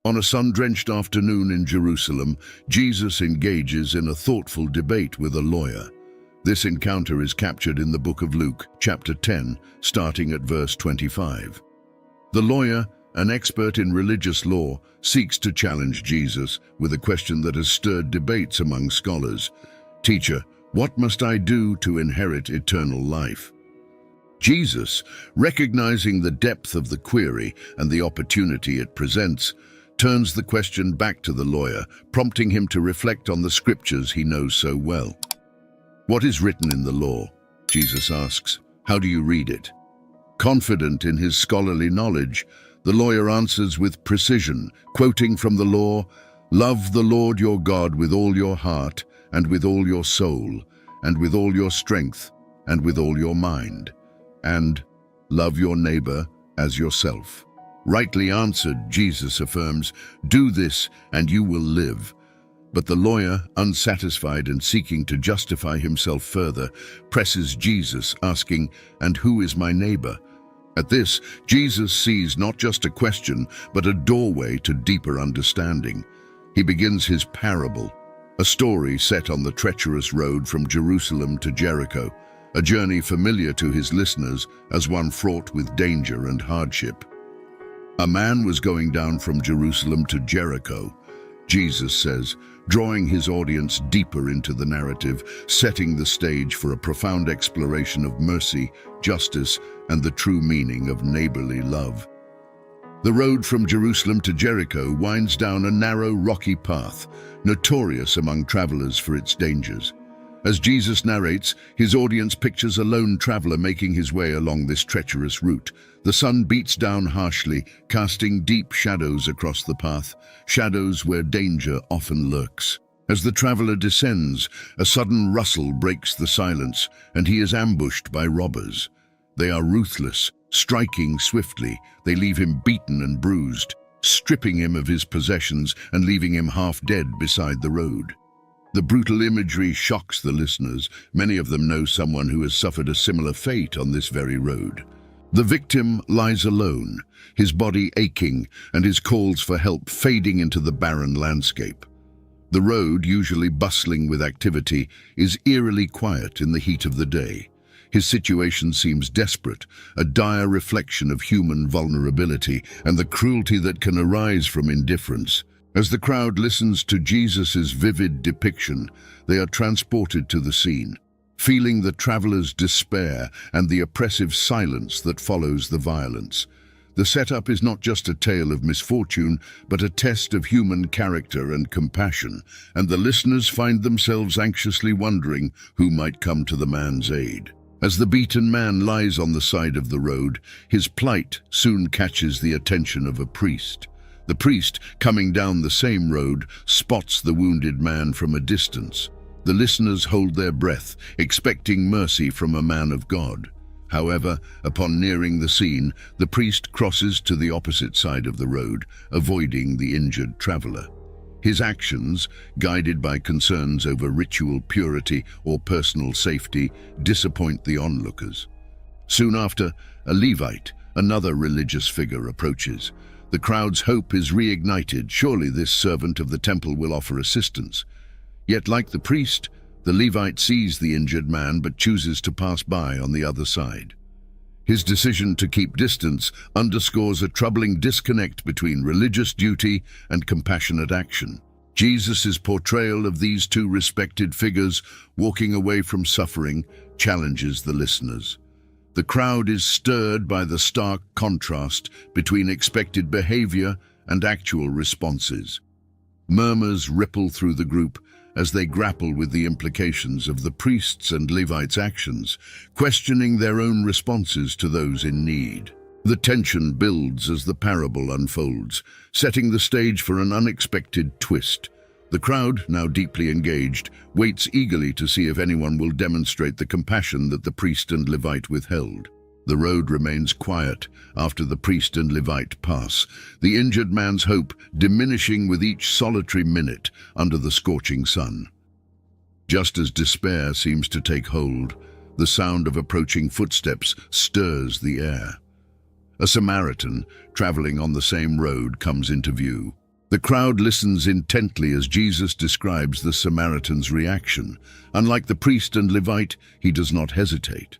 On a sun-drenched afternoon in Jerusalem, Jesus engages in a thoughtful debate with a lawyer. This encounter is captured in the book of Luke, chapter 10, starting at verse 25. The lawyer, an expert in religious law, seeks to challenge Jesus with a question that has stirred debates among scholars. "Teacher, what must I do to inherit eternal life?" Jesus, recognizing the depth of the query and the opportunity it presents, turns the question back to the lawyer, prompting him to reflect on the scriptures he knows so well. "What is written in the law?" Jesus asks. "How do you read it?" Confident in his scholarly knowledge, the lawyer answers with precision, quoting from the law, "Love the Lord your God with all your heart, and with all your soul, and with all your strength, and with all your mind, and love your neighbor as yourself." Rightly answered, Jesus affirms, "Do this and you will live." But the lawyer, unsatisfied and seeking to justify himself further, presses Jesus, asking, "And who is my neighbor?" At this, Jesus sees not just a question, but a doorway to deeper understanding. He begins his parable, a story set on the treacherous road from Jerusalem to Jericho, a journey familiar to his listeners as one fraught with danger and hardship. A man was going down from Jerusalem to Jericho, Jesus says, drawing his audience deeper into the narrative, setting the stage for a profound exploration of mercy, justice, and the true meaning of neighborly love. The road from Jerusalem to Jericho winds down a narrow, rocky path, notorious among travelers for its dangers. As Jesus narrates, his audience pictures a lone traveler making his way along this treacherous route. The sun beats down harshly, casting deep shadows across the path, shadows where danger often lurks. As the traveler descends, a sudden rustle breaks the silence, and he is ambushed by robbers. They are ruthless, striking swiftly. They leave him beaten and bruised, stripping him of his possessions and leaving him half dead beside the road. The brutal imagery shocks the listeners. Many of them know someone who has suffered a similar fate on this very road. The victim lies alone, his body aching and his calls for help fading into the barren landscape. The road, usually bustling with activity, is eerily quiet in the heat of the day. His situation seems desperate, a dire reflection of human vulnerability and the cruelty that can arise from indifference. As the crowd listens to Jesus' vivid depiction, they are transported to the scene, feeling the traveler's despair and the oppressive silence that follows the violence. The setup is not just a tale of misfortune, but a test of human character and compassion, and the listeners find themselves anxiously wondering who might come to the man's aid. As the beaten man lies on the side of the road, his plight soon catches the attention of a priest. The priest, coming down the same road, spots the wounded man from a distance. The listeners hold their breath, expecting mercy from a man of God. However, upon nearing the scene, the priest crosses to the opposite side of the road, avoiding the injured traveler. His actions, guided by concerns over ritual purity or personal safety, disappoint the onlookers. Soon after, a Levite, another religious figure, approaches. The crowd's hope is reignited. Surely this servant of the temple will offer assistance. Yet, like the priest, the Levite sees the injured man but chooses to pass by on the other side. His decision to keep distance underscores a troubling disconnect between religious duty and compassionate action. Jesus' portrayal of these two respected figures walking away from suffering challenges the listeners. The crowd is stirred by the stark contrast between expected behavior and actual responses. Murmurs ripple through the group as they grapple with the implications of the priests' and Levites' actions, questioning their own responses to those in need. The tension builds as the parable unfolds, setting the stage for an unexpected twist. The crowd, now deeply engaged, waits eagerly to see if anyone will demonstrate the compassion that the priest and Levite withheld. The road remains quiet after the priest and Levite pass, the injured man's hope diminishing with each solitary minute under the scorching sun. Just as despair seems to take hold, the sound of approaching footsteps stirs the air. A Samaritan, traveling on the same road, comes into view. The crowd listens intently as Jesus describes the Samaritan's reaction. Unlike the priest and Levite, he does not hesitate.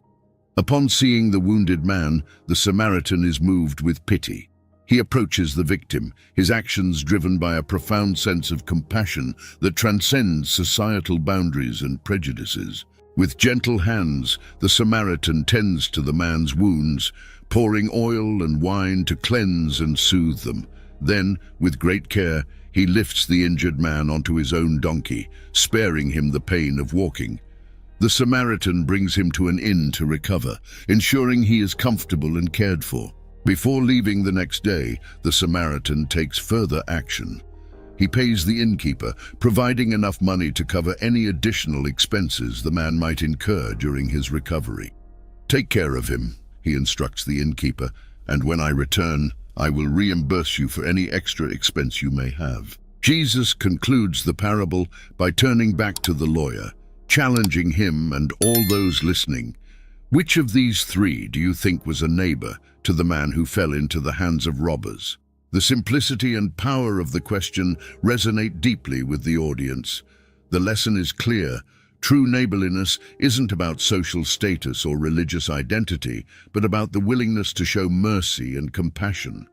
Upon seeing the wounded man, the Samaritan is moved with pity. He approaches the victim, his actions driven by a profound sense of compassion that transcends societal boundaries and prejudices. With gentle hands, the Samaritan tends to the man's wounds, pouring oil and wine to cleanse and soothe them. Then, with great care, he lifts the injured man onto his own donkey, sparing him the pain of walking. The Samaritan brings him to an inn to recover, ensuring he is comfortable and cared for. Before leaving the next day, the Samaritan takes further action. He pays the innkeeper, providing enough money to cover any additional expenses the man might incur during his recovery. "Take care of him," he instructs the innkeeper, "and when I return, I will reimburse you for any extra expense you may have." Jesus concludes the parable by turning back to the lawyer, challenging him and all those listening. Which of these three do you think was a neighbor to the man who fell into the hands of robbers? The simplicity and power of the question resonate deeply with the audience. The lesson is clear. True neighborliness isn't about social status or religious identity, but about the willingness to show mercy and compassion.